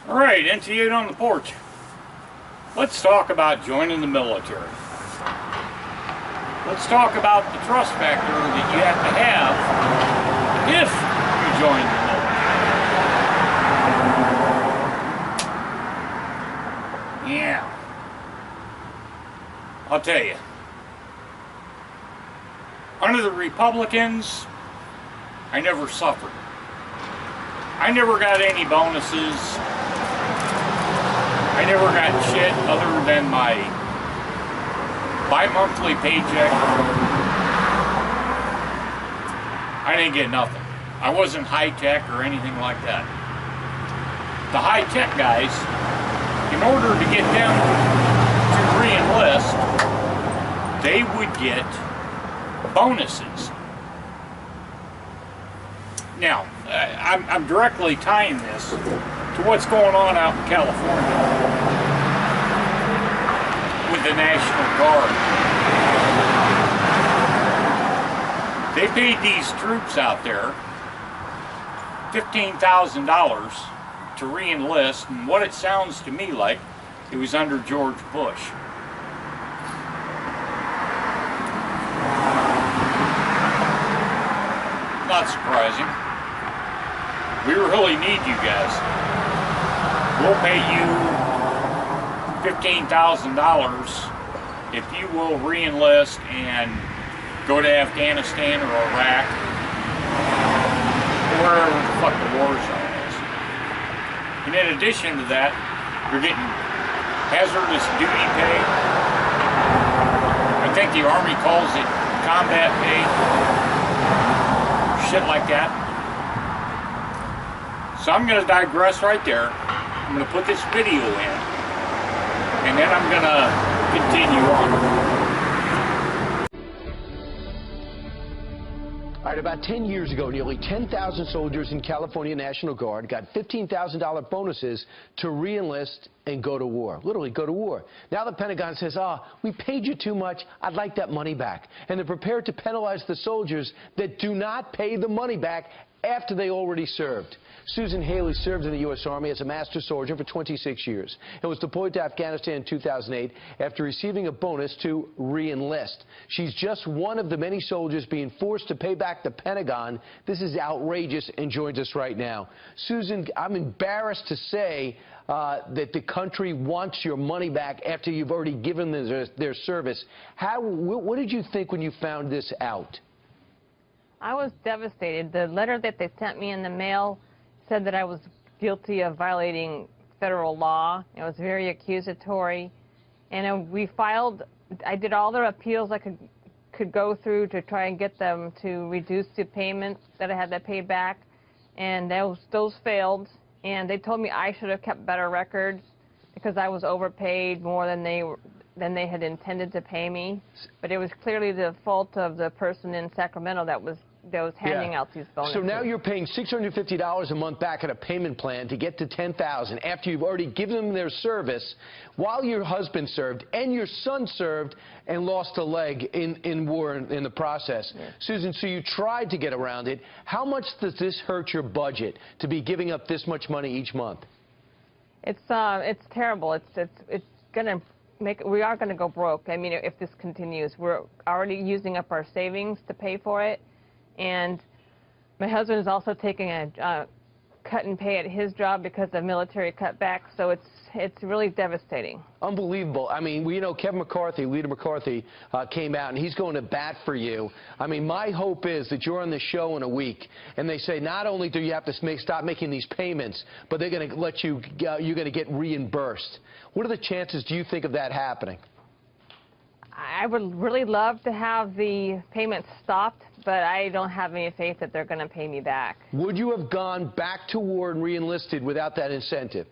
All right, NT8 on the porch. Let's talk about joining the military. Let's talk about the trust factor that you have to have if you join the military. Yeah. I'll tell you. Under the Republicans, I never suffered. I never got any bonuses. I never got shit other than my bi-monthly paycheck. I didn't get nothing. I wasn't high-tech or anything like that. The high-tech guys, in order to get them to re-enlist, they would get bonuses. Now, I'm directly tying this to what's going on out in California with the National Guard. They paid these troops out there $15,000 to re-enlist, and what it sounds to me like, it was under George Bush. Not surprising. We really need you guys. We'll pay you $15,000 if you will re-enlist and go to Afghanistan or Iraq or wherever the fuck the war zone is. And in addition to that, you're getting hazardous duty pay. I think the Army calls it combat pay. Shit like that. So I'm going to digress right there. I'm going to put this video in, and then I'm going to continue on. All right, about 10 years ago, nearly 10,000 soldiers in California National Guard got $15,000 bonuses to re-enlist and go to war. Literally go to war. Now the Pentagon says, we paid you too much. I'd like that money back. And they're prepared to penalize the soldiers that do not pay the money back after they already served. Susan Haley served in the U.S. Army as a master soldier for 26 years and was deployed to Afghanistan in 2008 after receiving a bonus to re-enlist. She's just one of the many soldiers being forced to pay back the Pentagon. This is outrageous, and joins us right now. Susan, I'm embarrassed to say that the country wants your money back after you've already given them their service. What did you think when you found this out? I was devastated. The letter that they sent me in the mail said that I was guilty of violating federal law. It was very accusatory. And I did all the appeals I could go through to try and get them to reduce the payments that I had to pay back. And those failed. And they told me I should have kept better records because I was overpaid more than they had intended to pay me. But it was clearly the fault of the person in Sacramento that was handing out these bonuses. So now you're paying $650 a month back at a payment plan to get to $10,000 after you've already given them their service while your husband served and your son served and lost a leg in war in the process. Yeah. Susan, so you tried to get around it. How much does this hurt your budget to be giving up this much money each month? It's terrible. It's going to we are going to go broke. I mean, if this continues, we're already using up our savings to pay for it. And my husband is also taking a cut in pay at his job because of military cutbacks, so it's really devastating. Unbelievable. I mean, you know, Kevin McCarthy, Leader McCarthy, came out, and he's going to bat for you. I mean, my hope is that you're on the show in a week, and they say not only do you have to stop making these payments, but they're going to let you're going to get reimbursed. What are the chances, do you think, of that happening? I would really love to have the payments stopped, but I don't have any faith that they're going to pay me back. Would you have gone back to war and re-enlisted without that incentive?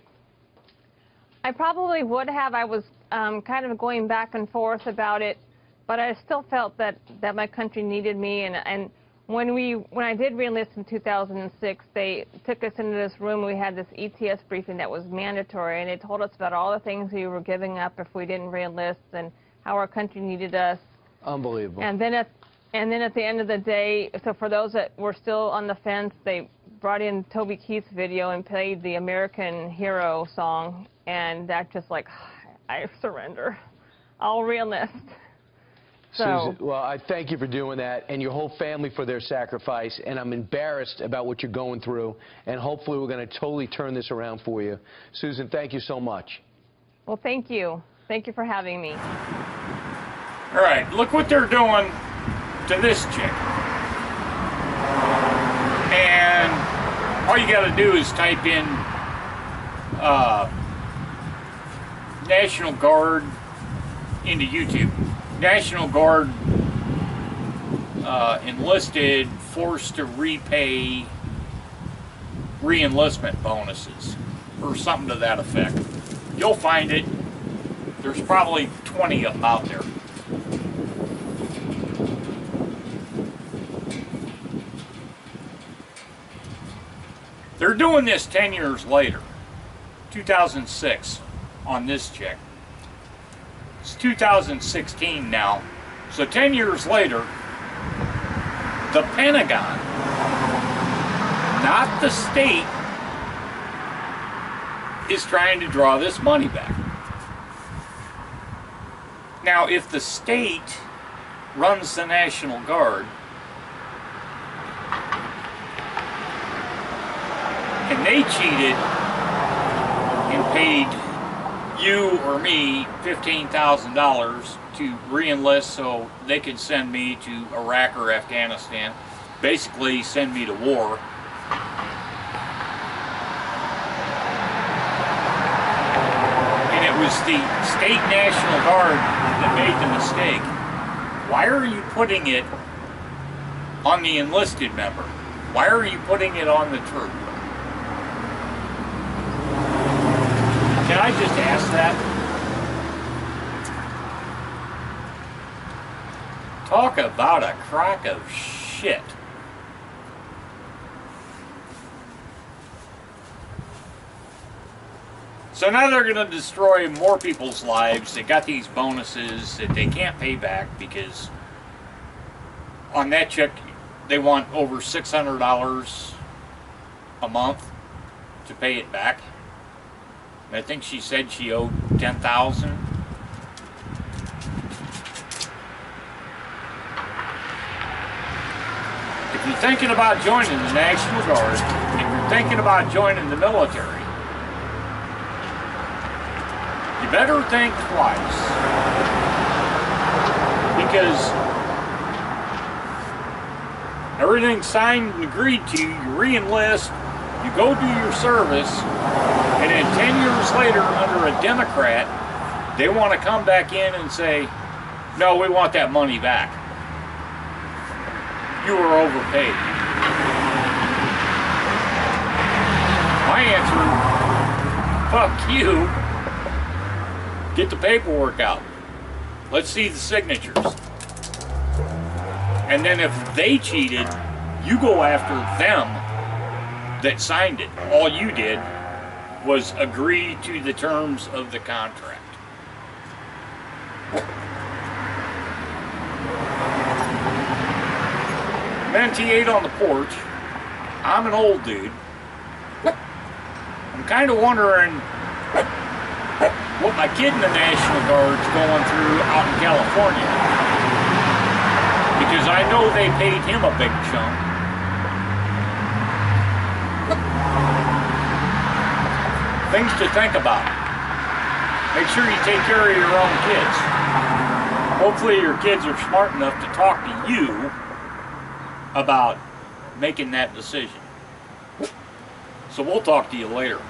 I probably would have. I was kind of going back and forth about it, but I still felt that my country needed me. And when I did re-enlist in 2006, they took us into this room. We had this ETS briefing that was mandatory, and they told us about all the things we were giving up if we didn't re-enlist and how our country needed us. Unbelievable. And then at the end of the day, so for those that were still on the fence, they brought in Toby Keith's video and played the American Hero song, and that just like, I surrender. I'll re-enlist. So, Susan, well, I thank you for doing that, and your whole family for their sacrifice, and I'm embarrassed about what you're going through, and hopefully we're going to totally turn this around for you. Susan, thank you so much. well, thank you. Thank you for having me. All right, look what they're doing to this chick. And all you got to do is type in National Guard into YouTube. National Guard enlisted forced to repay re-enlistment bonuses or something to that effect. You'll find it. There's probably 20 of them out there. They're doing this 10 years later, 2006, on this chick. It's 2016 now, so 10 years later, the Pentagon, not the state, is trying to draw this money back. Now, if the state runs the National Guard, and they cheated and paid you or me $15,000 to re-enlist so they could send me to Iraq or Afghanistan, basically send me to war. And it was the state National Guard that made the mistake. Why are you putting it on the enlisted member? Why are you putting it on the troop? Can I just ask that? Talk about a crock of shit. So now they're going to destroy more people's lives. They got these bonuses that they can't pay back because on that check they want over $600 a month to pay it back. I think she said she owed $10,000. If you're thinking about joining the National Guard, if you're thinking about joining the military, you better think twice. Because everything's signed and agreed to, you re-enlist, you go do your service, and then 10 years later, under a Democrat, they want to come back in and say, no, we want that money back. You were overpaid. My answer, fuck you. Get the paperwork out. Let's see the signatures. And then if they cheated, you go after them that signed it. All you did was agree to the terms of the contract. Venti ate on the porch. I'm an old dude. I'm kind of wondering what my kid in the National Guard's going through out in California. Because I know they paid him a big chunk. Things to think about. Make sure you take care of your own kids. Hopefully your kids are smart enough to talk to you about making that decision. So we'll talk to you later.